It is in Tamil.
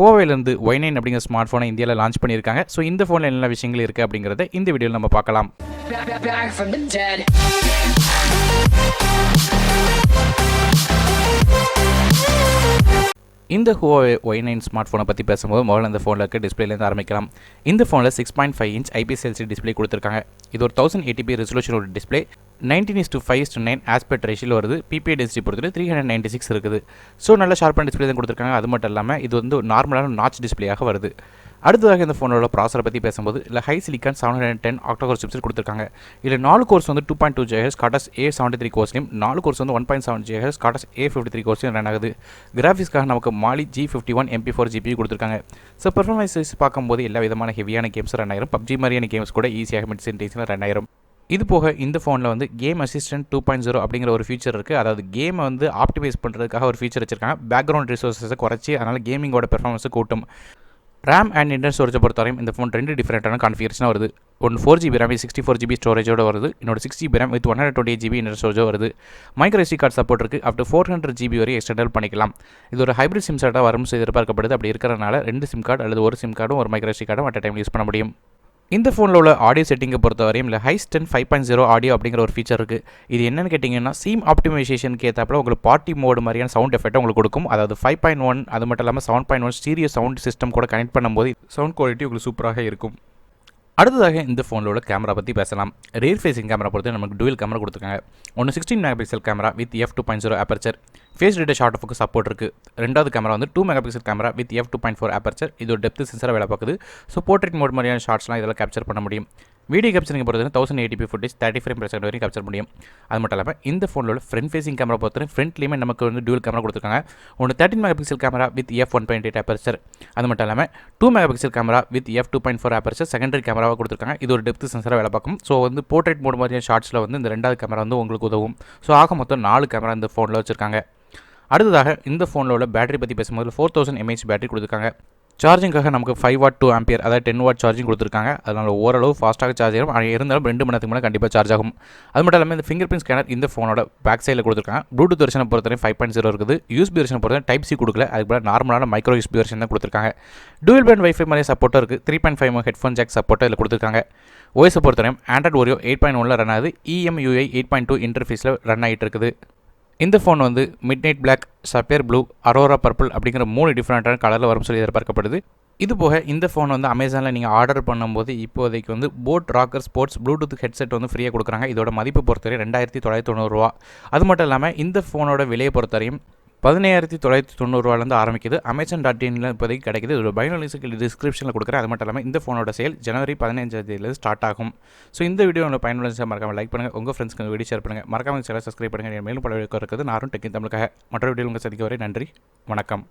Huawei-லேருந்து Y9 அப்படிங்கிற ஸ்மார்ட் ஃபோனை இந்தியாவில் லான்ச் பண்ணியிருக்காங்க. ஸோ இந்த ஃபோனில் என்ன விஷயங்கள் இருக்குது அப்படிங்கிறத இந்த வீடியோவில் நம்ம பார்க்கலாம். இந்த Huawei Y9 ஸ்மார்ட் ஃபோனை பற்றி பேசும்போது முதல்ல இந்த ஃபோனில் இருக்க டிஸ்பிளேலேருந்து ஆரம்பிக்கலாம். இந்த ஃபோனில் 6.5 இன்ச் IPS LCD டிஸ்பிளே கொடுத்துருக்காங்க. இது ஒரு 1080p ரெசல்யூஷனோட டிஸ்பிளே, 19:5:9 ஆஸ்பெக்ட் ரேஷியோவில் வருது. PPI டென்சிட்டி பொறுத்தவரை 396 இருக்குது. ஸோ நல்ல ஷார்ப்பான டிஸ்பிளே தான் கொடுத்துருக்காங்க. அது மட்டும் இல்லாமல் இது வந்து நார்மலான நாச் டிஸ்பிளேயாக வருது. அடுத்ததாக இந்த ஃபோனோட ப்ராசரை பற்றி பேசும்போது இல்லை ஹை சிலிக்கான் 710 ஆக்டோகோர் சிப்செட் கொடுத்துருக்காங்க. இதில் 4 கோர்ஸ் வந்து 2.2 GHz காட்டஸ் A73 கோர்ஸ்லையும் 4 கோர்ஸ் வந்து 1.7 GHz காட்டஸ் A53 கோர்ஸ்லையும் ரன் ஆகுது. கிராஃபிக்ஸ்க்காக நமக்கு Mali G51 MP4 GPU கொடுத்துருக்காங்க. ஸோ பெர்ஃபார்மன்ஸ் பார்க்கும்போது எல்லா விதமான ஹெவியான கேம்ஸ் ரன் ஆயிரும். PUBG மாதிரியான கேம்ஸ் கூட ஈஸியாக மிட் சென்டேஜில் ரன் ஆயிரும். இது போக இந்த ஃபோனில் வந்து கேம் அசிஸ்டன்ட் 2.0 அப்படிங்கிற ஒரு ஃபீச்சர் இருக்குது. அதாவது கேமை வந்து ஆப்டிமைஸ் பண்ணுறதுக்காக ஒரு ஃபீச்சர் வச்சிருக்காங்க. பேக்ரவுண்ட் ரிசோர்ஸஸை குறைச்சி அதனால் கேமிங்கோட பெர்ஃபார்மன்ஸை கூட்டும். RAM அண்ட் இன்டர்னல் ஸ்டோரேஜை பொறுத்தவரையும் இந்த ஃபோன் 2 டிஃப்ரெண்ட்டான கான்ஃபிகரேஷனாக வருது. ஒன்று 4GB RAM 64GB ஸ்டோரேஜோடு வருது. இன்னொரு 6GB RAM with 128GB internal ஸ்டோரேஜோ வருது. மைக்ரோ SD கார்டு சப்போர்ட் இருக்குது. அப் டு 400GB வரை எக்ஸ்டெண்டல் பண்ணிக்கலாம். இது ஒரு ஹைப்ரிட் சிம் கார்டாக வரும் எதிர்பார்க்கப்படுது. அப்படி இருக்கிறனால 2 சிம் கார்டு அல்லது ஒரு சிம் கார்டும் ஒரு மைக்ரோ SD கார்டும் அட் டைம் யூஸ் பண்ண முடியும். இந்த ஃபோனில் உள்ள ஆடியோ செட்டிங்கை பொறுத்தவரையும் இல்லை ஹைஸ்டன் 5.0 ஆடியோ அப்படிங்கிற ஒரு ஃபீச்சர் இருக்குது. இது என்னென்னு கேட்டிங்கன்னா சீம் ஆப்டிமைசேஷனுக்கு ஏற்றாப்புல உங்களுக்கு பார்ட்டி மோடு மாதிரியான சவுண்ட் எஃபெக்ட் உங்களுக்கு கொடுக்கும். அதாவது 5.1 அது மட்டும் இல்லாமல் 7.1 ஸ்டீரியோ சவுண்ட் சிஸ்டம் கூட கனெக்ட் பண்ணும்போது சவுண்ட் குவாலிட்டி உங்களுக்கு சூப்பராக இருக்கும். அடுத்ததாக இந்த ஃபோனில் உள்ள கேமரா பற்றி பேசலாம். ரியர் ஃபேசிங் கேமரா பொறுத்து நமக்கு டூயல் கேமரா கொடுத்துருக்காங்க. ஒன்று 16 megapixel camera with f2.0 aperture, face data short focus support இருக்குது. ரெண்டாவது கேமரா வந்து 2 megapixel camera with f2.4 aperture. இது ஒரு டெப்த் சென்சராக வேலை பார்க்குது. ஸோ போர்ட்ரேட் மோட் மாதிரியான ஷார்ட்ஸ்லாம் இதெல்லாம் கேப்சர் பண்ண முடியும். வீடியோ கேப்சரிங் பொறுத்தவரை 1080p footage 30 frame per second வரைக்கும் கேப்சர் முடியும். அது மட்டும் இல்லாமல் இந்த ஃபோனில் உள்ள ஃப்ரண்ட் ஃபேசிங் கேமரா பொறுத்தவரை ஃப்ரண்ட்லேயுமே நமக்கு வந்து டூயல் கேமரா கொடுத்துருக்காங்க. ஒன்று 13 megapixel camera with f1.8 aperture. அது மட்டும் இல்லாமல் 2 megapixel camera with f2.4 aperture secondary கேமராவாக கொடுத்துருக்காங்க. இது ஒரு டெப்த் சென்சராக வேலை பார்க்கும். ஸோ வந்து போர்ட்ரேட் மோட் மாதிரியான ஷார்ட்ஸில் வந்து இந்த ரெண்டாவது கேமரா வந்து உங்களுக்கு உதவும். ஸோ ஆக மொத்தம் 4 கேமரா இந்த ஃபோனில் வச்சுருக்காங்க. அடுத்ததாக இந்த ஃபோனில் உள்ள பேட்டரி பற்றி பேசும்போது 4000 mAh பேட்டரி கொடுத்துருக்காங்க. சார்ஜிங்காக நமக்கு 5 வாட் 2 ஆம்பியர் அதாவது 10 வாட் சார்ஜிங் கொடுத்துருக்காங்க. அதனால் ஓரளவு ஃபாஸ்ட்டாக சார்ஜ் ஆகும். இருந்தாலும் 2 மணி நேரத்துக்கு மேலே கண்டிப்பாக சார்ஜ் ஆகும். அது மட்டும் இல்லாமல் இந்த ஃபிங்கர் பிரிண்ட் ஸ்கேனர் இந்த ஃபோனோட பேக் சைடில் கொடுத்துருக்காங்க. ப்ளூடூத் வெர்ஷனை பொறுத்தவரை 5.0 இருக்குது. USB வெர்ஷனை பொறுத்தவரை டைப் C கொடுக்கல. அதுக்கு பதிலாக நார்மலான மைக்ரோ USB வெர்ஷன் தான் கொடுத்துருக்காங்க. டூயல் பேண்ட் வைஃபை மாதிரி சப்போர்ட்டும் இருக்குது. 3.5 ஹெட்ஃபோன் ஜாக் சப்போர்ட்டும் இதில் கொடுத்துருக்காங்க. OS பொறுத்தவரையும் Android Oreo 8.1 ரன் ஆகுது. EMUI 8.2 இன்டர்ஃபேஸில் ரன் ஆகிட்டு இருக்குது. இந்த ஃபோன் வந்து midnight black, sapphire blue, aurora purple அப்படிங்கிற 3 டிஃப்ரெண்ட்டான கலரில் வரும் சொல்லி எதிர்பார்க்கப்படுது. இது போக இந்த ஃபோன் வந்து அமேசானில் நீங்கள் ஆர்டர் பண்ணும்போது இப்போதைக்கு வந்து boat rocker sports Bluetooth headset வந்து ஃப்ரீயாக கொடுக்குறாங்க. இதோட மதிப்பு பொறுத்தவரை 2990 ரூபா. அது மட்டும் இல்லாமல் இந்த ஃபோனோட விலையை பொறுத்தவரையும் 15990 ரூபாலேருந்து ஆரம்பிக்குது. Amazon.in இப்போதைக்கு கிடைக்குது. இதோட பைனலிஸ்க்கு டிஸ்கிரிப்ஷனில் கொடுக்குறேன். அது மட்டும் இல்லாமல் இந்த ஃபோனோட சேல் ஜனவரி 15 ஸ்டார்ட் ஆகும். ஸோ இந்த வீடியோ உங்களுக்கு பயனுள்ள மறக்காமல் லைக் பண்ணுங்கள். உங்கள் ஃப்ரெண்ட்ஸ்க்கு வீடியோ ஷேர் பண்ணுங்கள். மறக்காமல் சேனல் சப்ஸ்கிரைப் பண்ணுங்கள். மேலும் பல வீடியோ இருக்குது. நானும் டெக்கின் தமிழுக்காக மற்ற வீடியோ உங்கள் சந்திக்க வரை நன்றி, வணக்கம்.